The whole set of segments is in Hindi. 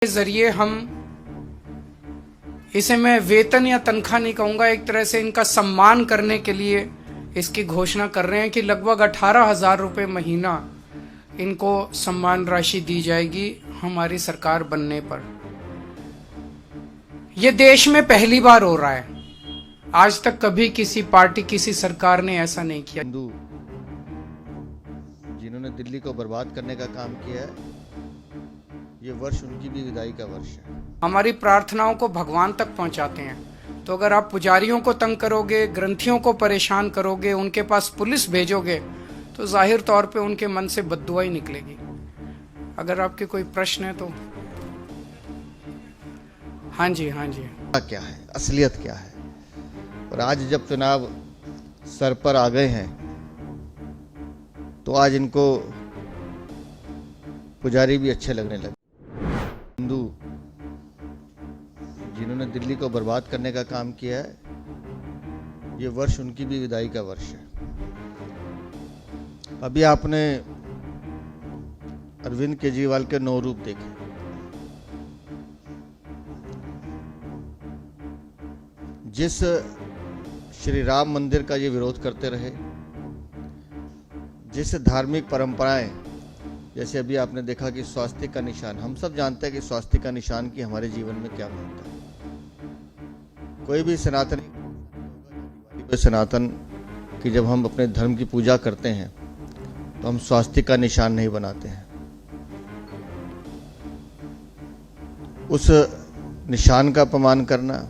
के जरिए हम इसे मैं वेतन या तनख्वाह नहीं कहूंगा, एक तरह से इनका सम्मान करने के लिए इसकी घोषणा कर रहे हैं कि लगभग 18,000 रुपये महीना इनको सम्मान राशि दी जाएगी हमारी सरकार बनने पर। यह देश में पहली बार हो रहा है। आज तक कभी किसी पार्टी, किसी सरकार ने ऐसा नहीं किया। हिंदू जिन्होंने दिल्ली को बर्बाद करने का काम किया है, ये वर्ष उनकी भी विदाई का वर्ष है। हमारी प्रार्थनाओं को भगवान तक पहुंचाते हैं, तो अगर आप पुजारियों को तंग करोगे, ग्रंथियों को परेशान करोगे, उनके पास पुलिस भेजोगे, तो जाहिर तौर पे उनके मन से बद्दुआ ही निकलेगी। अगर आपके कोई प्रश्न है तो हाँ जी। क्या है असलियत, क्या है? और आज जब चुनाव सर पर आ गए हैं, तो आज इनको पुजारी भी अच्छे लगने लगे। हिंदू जिन्होंने दिल्ली को बर्बाद करने का काम किया है, ये वर्ष उनकी भी विदाई का वर्ष है। अभी आपने अरविंद केजरीवाल के 9 रूप देखे। जिस श्री राम मंदिर का ये विरोध करते रहे, जिस धार्मिक परंपराएं, जैसे अभी आपने देखा कि स्वास्तिक का निशान, हम सब जानते हैं कि स्वास्तिक का निशान की हमारे जीवन में क्या महत्ता है। कोई भी सनातन कि जब हम अपने धर्म की पूजा करते हैं तो हम स्वास्तिक का निशान नहीं बनाते हैं। उस निशान का अपमान करना,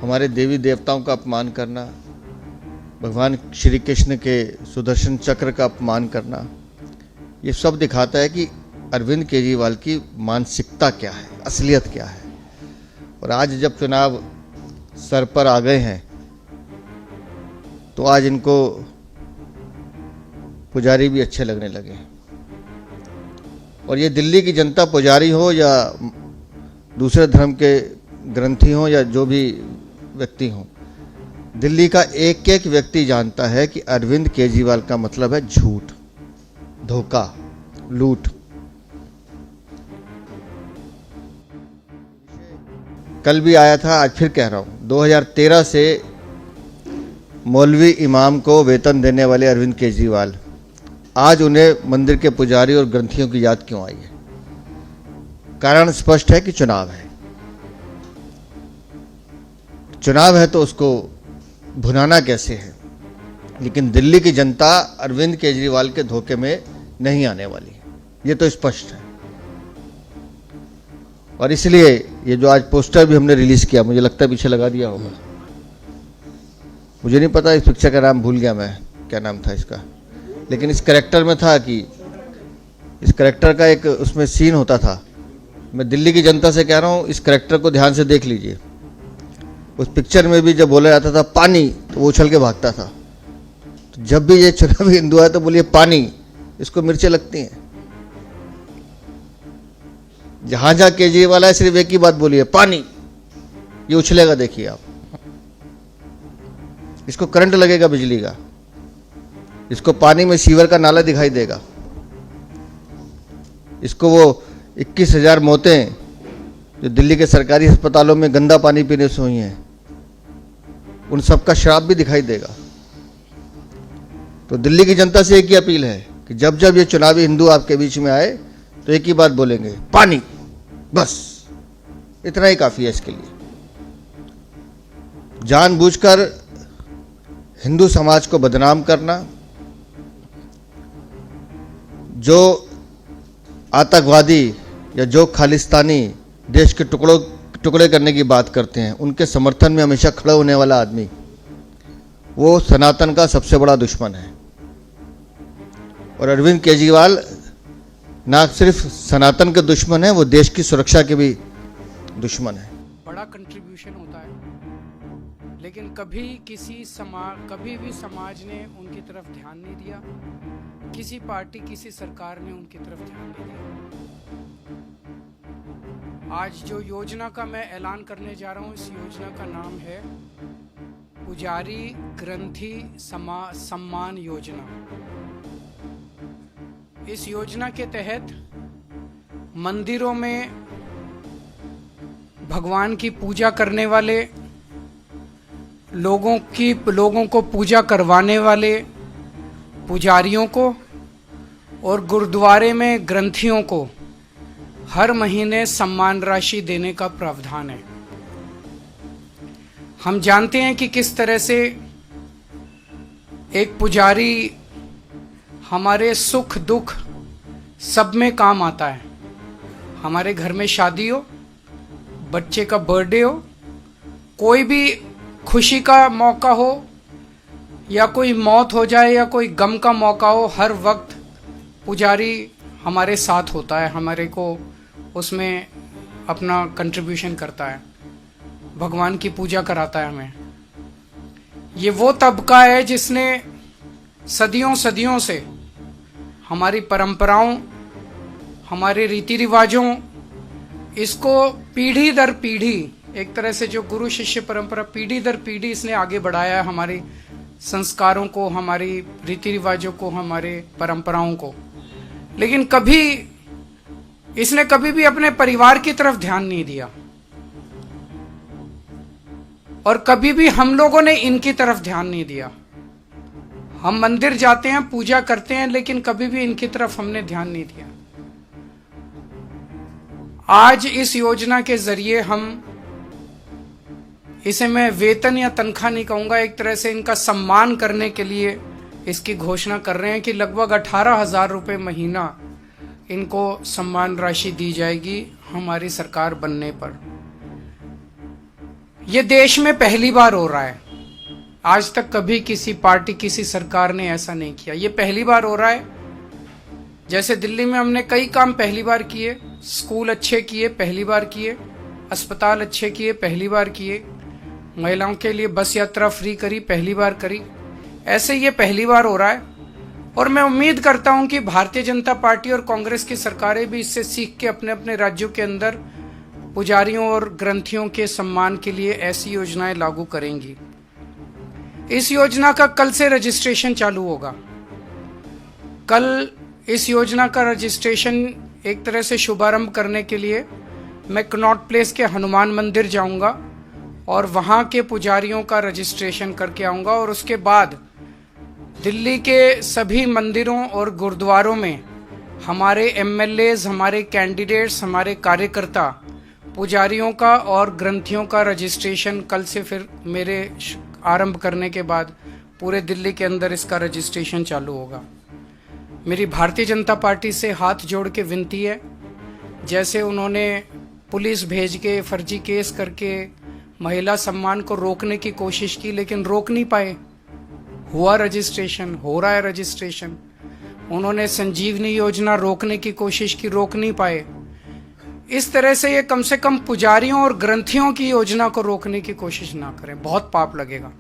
हमारे देवी देवताओं का अपमान करना, भगवान श्री कृष्ण के सुदर्शन चक्र का अपमान करना, ये सब दिखाता है कि अरविंद केजरीवाल की मानसिकता क्या है, असलियत क्या है। और आज जब चुनाव सर पर आ गए हैं, तो आज इनको पुजारी भी अच्छे लगने लगे। और ये दिल्ली की जनता पुजारी हो या दूसरे धर्म के ग्रंथी हो या जो भी व्यक्ति हो, दिल्ली का एक एक व्यक्ति जानता है कि अरविंद केजरीवाल का मतलब है झूठ, धोखा, लूट। कल भी आया था, आज फिर कह रहा हूं, 2013 से मौलवी इमाम को वेतन देने वाले अरविंद केजरीवाल, आज उन्हें मंदिर के पुजारी और ग्रंथियों की याद क्यों आई है? कारण स्पष्ट है कि चुनाव है। चुनाव है तो उसको भुनाना कैसे है। लेकिन दिल्ली की जनता अरविंद केजरीवाल के धोखे में नहीं आने वाली है, ये तो स्पष्ट है। और इसलिए ये जो आज पोस्टर भी हमने रिलीज किया, मुझे लगता है पीछे लगा दिया होगा, मुझे नहीं पता, इस पिक्चर का नाम भूल गया मैं, क्या नाम था इसका, लेकिन इस कैरेक्टर में था कि इस कैरेक्टर का एक उसमें सीन होता था। मैं दिल्ली की जनता से कह रहा हूँ, इस कैरेक्टर को ध्यान से देख लीजिए। उस पिक्चर में भी जब बोला जाता था पानी, तो वो उछल के भागता था। तो जब भी ये चुनावी हिंदू है तो बोलिए पानी, इसको मिर्चें लगती हैं। जहां जहां केजरीवाल है, सिर्फ एक ही बात बोलिए, पानी, ये उछलेगा। देखिए आप, इसको करंट लगेगा बिजली का, इसको पानी में सीवर का नाला दिखाई देगा, इसको वो 21,000 मौतें जो दिल्ली के सरकारी अस्पतालों में गंदा पानी पीने से हुई हैं, उन सब का श्राप भी दिखाई देगा। तो दिल्ली की जनता से एक ही अपील है कि जब जब ये चुनावी हिंदू आपके बीच में आए, तो एक ही बात बोलेंगे, पानी, बस इतना ही काफी है इसके लिए। जानबूझकर हिंदू समाज को बदनाम करना, जो आतंकवादी या जो खालिस्तानी देश के टुकड़े करने की बात करते हैं, उनके समर्थन में हमेशा खड़ा होने वाला आदमी, वो सनातन का सबसे बड़ा दुश्मन है। और अरविंद केजरीवाल ना सिर्फ सनातन के दुश्मन है, वो देश की सुरक्षा के भी दुश्मन है। बड़ा कंट्रीब्यूशन होता है, लेकिन कभी भी समाज ने उनकी तरफ ध्यान नहीं दिया, किसी पार्टी, किसी सरकार ने उनकी तरफ ध्यान नहीं दिया। आज जो योजना का मैं ऐलान करने जा रहा हूं, इस योजना का नाम है पुजारी ग्रंथी सम्मान योजना। इस योजना के तहत मंदिरों में भगवान की पूजा करने वाले लोगों को पूजा करवाने वाले पुजारियों को और गुरुद्वारे में ग्रंथियों को हर महीने सम्मान राशि देने का प्रावधान है। हम जानते हैं कि किस तरह से एक पुजारी हमारे सुख दुख सब में काम आता है। हमारे घर में शादी हो, बच्चे का बर्थडे हो, कोई भी खुशी का मौका हो या कोई मौत हो जाए या कोई गम का मौका हो, हर वक्त पुजारी हमारे साथ होता है, हमारे को उसमें अपना कंट्रीब्यूशन करता है, भगवान की पूजा कराता है हमें। ये वो तबका है जिसने सदियों सदियों से हमारी परंपराओं, हमारे रीति रिवाजों, इसको पीढ़ी दर पीढ़ी, एक तरह से जो गुरु शिष्य परंपरा पीढ़ी दर पीढ़ी इसने आगे बढ़ाया है, हमारी संस्कारों को, हमारी रीति रिवाजों को, हमारे परंपराओं को। लेकिन इसने कभी भी अपने परिवार की तरफ ध्यान नहीं दिया और कभी भी हम लोगों ने इनकी तरफ ध्यान नहीं दिया। हम मंदिर जाते हैं, पूजा करते हैं, लेकिन कभी भी इनकी तरफ हमने ध्यान नहीं दिया। आज इस योजना के जरिए हम इसे मैं वेतन या तनख्वाह नहीं कहूंगा, एक तरह से इनका सम्मान करने के लिए इसकी घोषणा कर रहे हैं कि लगभग 18,000 रुपये महीना इनको सम्मान राशि दी जाएगी हमारी सरकार बनने पर। यह देश में पहली बार हो रहा है। आज तक कभी किसी पार्टी, किसी सरकार ने ऐसा नहीं किया। ये पहली बार हो रहा है। जैसे दिल्ली में हमने कई काम पहली बार किए, स्कूल अच्छे किए, पहली बार किए, अस्पताल अच्छे किए, पहली बार किए, महिलाओं के लिए बस यात्रा फ्री करी, पहली बार करी। ऐसे ये पहली बार हो रहा है और मैं उम्मीद करता हूं कि भारतीय जनता पार्टी और कांग्रेस की सरकारें भी इससे सीख के अपने अपने राज्यों के अंदर पुजारियों और ग्रंथियों के सम्मान के लिए ऐसी योजनाएं लागू करेंगी। इस योजना का कल से रजिस्ट्रेशन चालू होगा। कल इस योजना का रजिस्ट्रेशन एक तरह से शुभारंभ करने के लिए मैं कनॉट प्लेस के हनुमान मंदिर जाऊंगा और वहां के पुजारियों का रजिस्ट्रेशन करके आऊंगा और उसके बाद दिल्ली के सभी मंदिरों और गुरुद्वारों में हमारे एमएलएज, हमारे कैंडिडेट्स, हमारे कार्यकर्ता पुजारियों का और ग्रंथियों का रजिस्ट्रेशन कल से फिर मेरे आरंभ करने के बाद पूरे दिल्ली के अंदर इसका रजिस्ट्रेशन चालू होगा। मेरी भारतीय जनता पार्टी से हाथ जोड़ के विनती है, जैसे उन्होंने पुलिस भेज के फर्जी केस करके महिला सम्मान को रोकने की कोशिश की लेकिन रोक नहीं पाए, हुआ रजिस्ट्रेशन, हो रहा है रजिस्ट्रेशन। उन्होंने संजीवनी योजना रोकने की कोशिश की, रोक नहीं पाए। इस तरह से ये कम से कम पुजारियों और ग्रंथियों की योजना को रोकने की कोशिश ना करें, बहुत पाप लगेगा।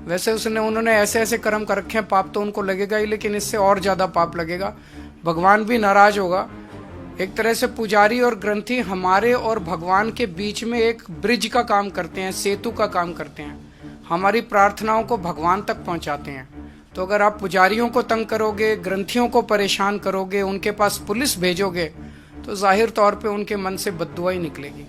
वैसे उन्होंने ऐसे ऐसे कर्म कर रखे हैं, पाप तो उनको लगेगा ही, लेकिन इससे और ज्यादा पाप लगेगा, भगवान भी नाराज होगा। एक तरह से पुजारी और ग्रंथी हमारे और भगवान के बीच में एक ब्रिज का काम करते हैं, सेतु का काम करते हैं, हमारी प्रार्थनाओं को भगवान तक पहुंचाते हैं। तो अगर आप पुजारियों को तंग करोगे, ग्रंथियों को परेशान करोगे, उनके पास पुलिस भेजोगे, तो जाहिर तौर पे उनके मन से बद्दुआ ही निकलेगी।